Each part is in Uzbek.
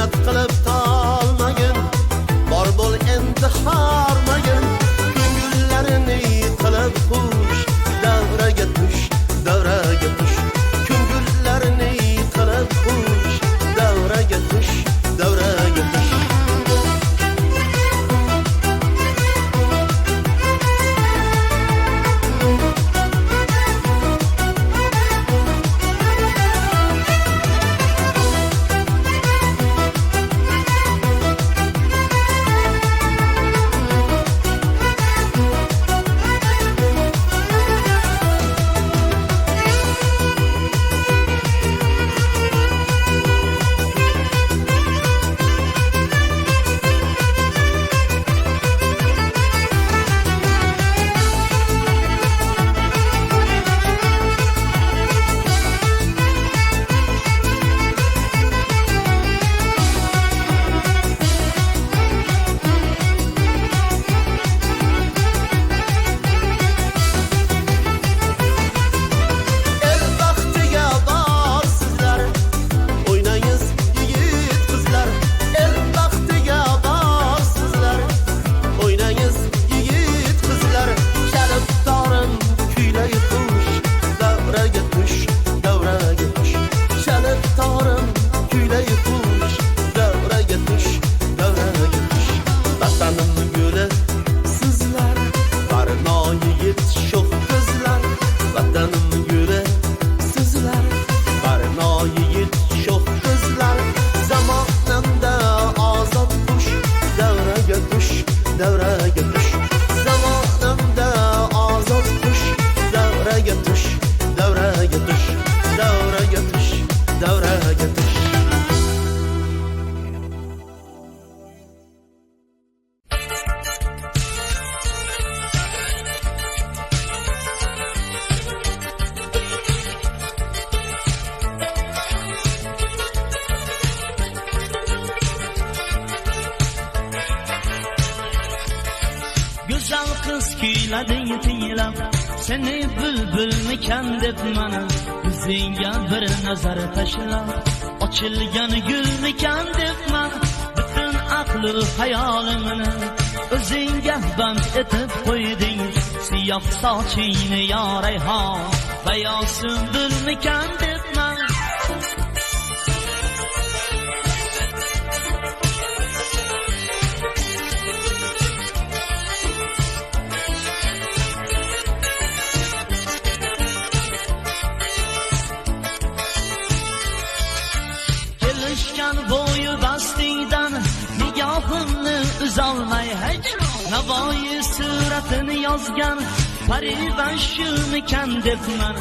mehnat qilib tolmagin, bor bo'l endi hormagin. Ko'ngillarini qilib xush, davraga tush, davraga tush. Ko'ngillarini qilib xush, davraga tush, davraga tush. Güzel kız kuyladi tinglab, seni bülbülmikan deb mana yuzingga bir nazar tashlab, ochilgan gulmikan deb mana butun aqli hayolimni o'zingga band etib qo'yding. Siyoh sochingni yo rayhon va yo sunbulmikan deb mana boyu bastingdan nigohimni uzolmay hech navoiy suratini yozgan parivan shumikan debman.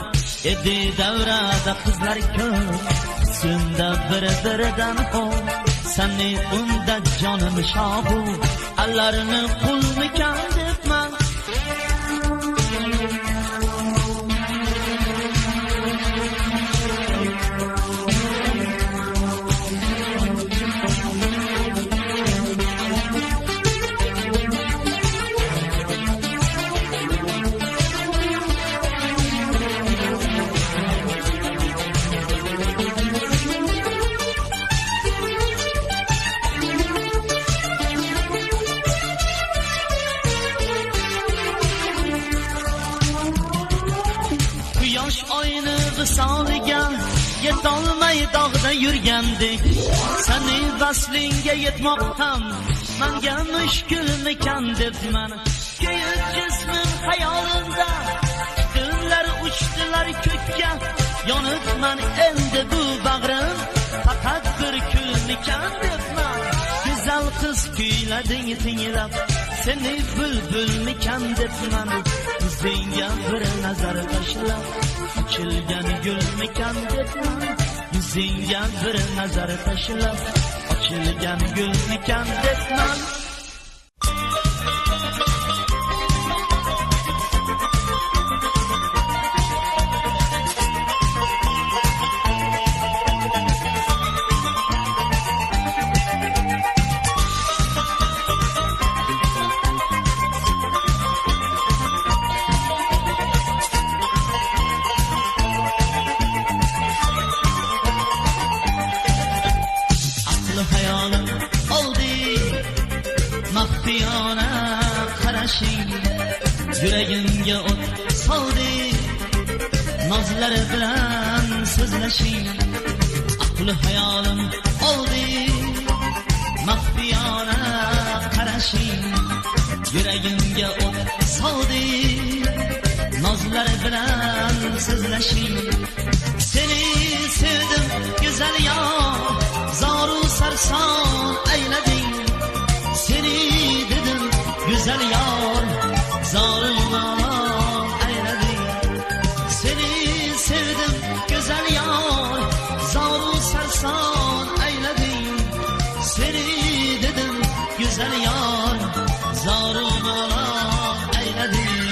Edi davrada qizlar ko'p, sunda bir-biridan xo'p, sani unda jonim shobu allarini qulmikan debman. Visoliga yetolmay dog'da yurgandik, seni vaslinga yetmoq ham menga mushkulmikan debman. Kuyib jismim hayolimda tunlar uchdilar ko'kka, yonibman endi bu bag'rim faqat bir kulmikan debman. Go'zal qiz kuylading tinglab, seni bülbülmikan debman. Yuzingga bir nazar tashlab, ochilgan gulmikan debman. Yuzingga bir nazar tashlab, ochilgan gulmikan debman. aql hayolim oldi maxfiyona qarashing yuragimga o't soldi nozlari bilan so'zlashing aql hayolim oldi maxfiyona qarashing yuragimga o't soldi nozlari bilan so'zlashing seni sevdim güzel yor zoru sarson aylading seni dedim güzel yor zoru malon aylading seni sevdim güzel yor zoru sarson aylading seni dedim güzel yor zoru malon aylading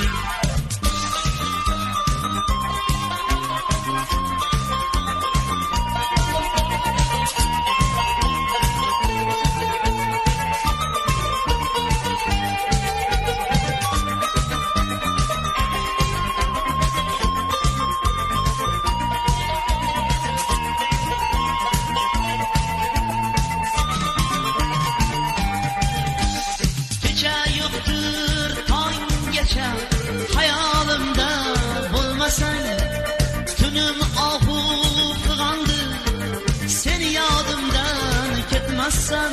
hayolimda bo'lmasang tunim ohu qilg'andi seni yodimdan ketmassan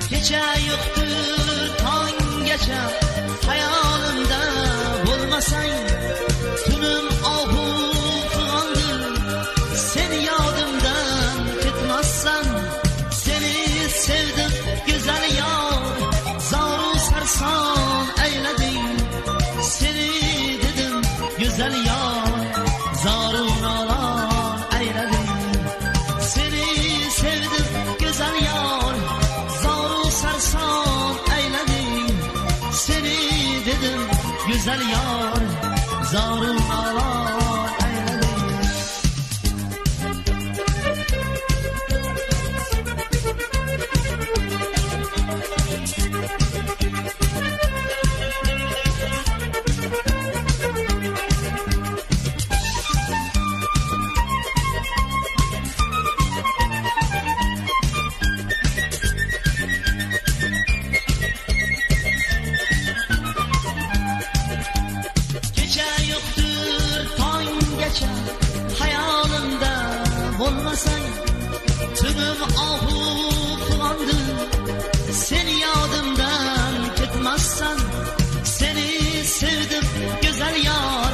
kecha yo'qdir tonggacha hayolimda bo'lmasang tunim ohu qilg'andi seni yodimdan ketmassan seni sevdim go'zal yor zoru sarson aylading seni dedim güzel yor zoru malon aylading seni sevdim güzel yor zoru sarson aylading seni dedim güzel yor zoru malon aylading hayolimda bo'lmasang tunim ohu qilg'andi seni yodimdan ketmassan seni sevdim go'zal yor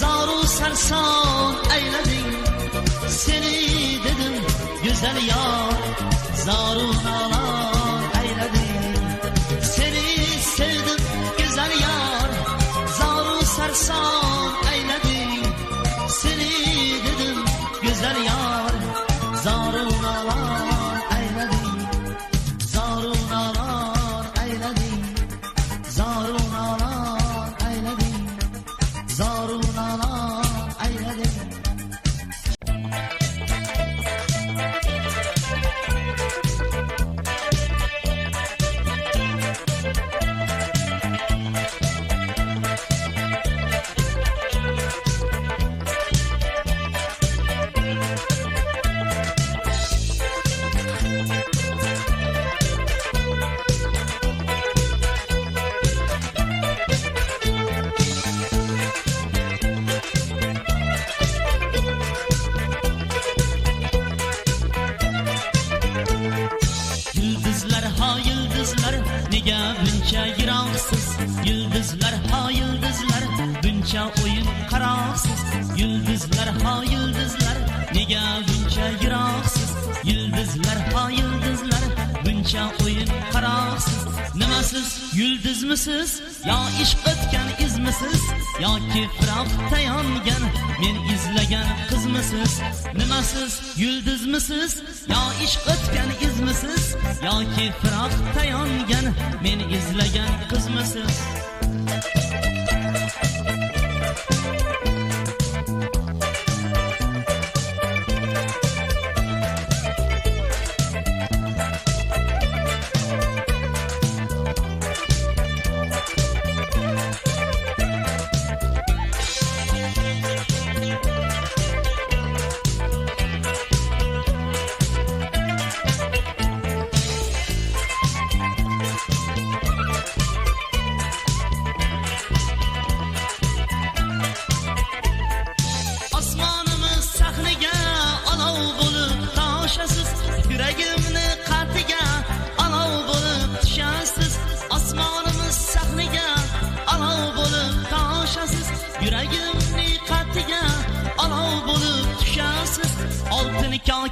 zoru sarson aylading seni dedim go'zal yor zoru malon aylading seni sevdim go'zal yor zoru sarson aylading seni dedim güzel yar zoru malon aylading zoru malon aylading zoru malon aylading zoru malon aylading nega buncha yiroqsiz yulduzlar ha yulduzlar buncha o'yin qaroqsiz yulduzlar ha yulduzlar nega buncha yiroqsiz yulduzlar ha yulduzlar buncha o'yin qaroqsiz nimasiz yulduzmisiz yo ishq o'tgan izmisiz yoki firoqda yongan men izlagan qizmisiz nimasiz yulduzmisiz yo ishq o'tgan izmisiz yoki firoqda yongan men izlagan qizmisiz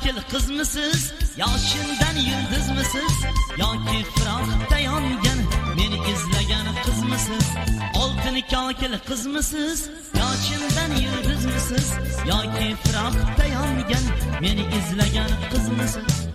kakil qizmisiz yoshindan yulduzmisiz yoki firoqda yongan meni izlagan qizmisiz oltin kakil qizmisiz yoshindan yulduzmisiz yoki firoqda yongan meni izlagan qizmisiz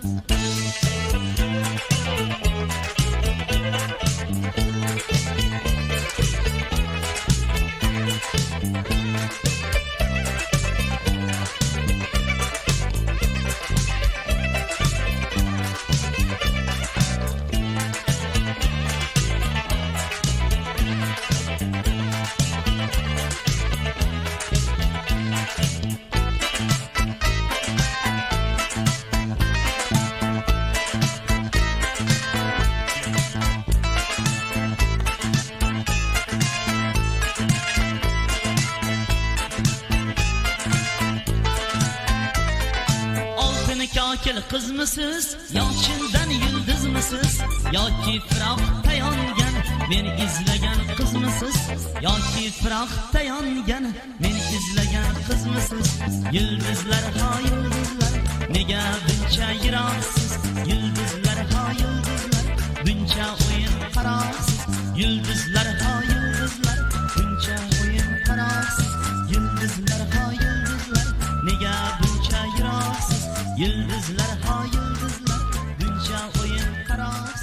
kakil qizmisiz yoshindan yulduzmisiz yoki firoqda yongan meni izlagan qizmisiz yoki firoqda yongan meni izlagan qizmisiz yulduzlar ha yulduzlar nega buncha yiroqsiz yulduzlar ha yulduzlar buncha o'yin qaroqsiz yulduzlar ha yulduzlar buncha o'yin qaroqsiz yulduzlar ha yulduzlar nega buncha yiroqsiz yulduzlar ha yulduzlar buncha o'yin qaroqsiz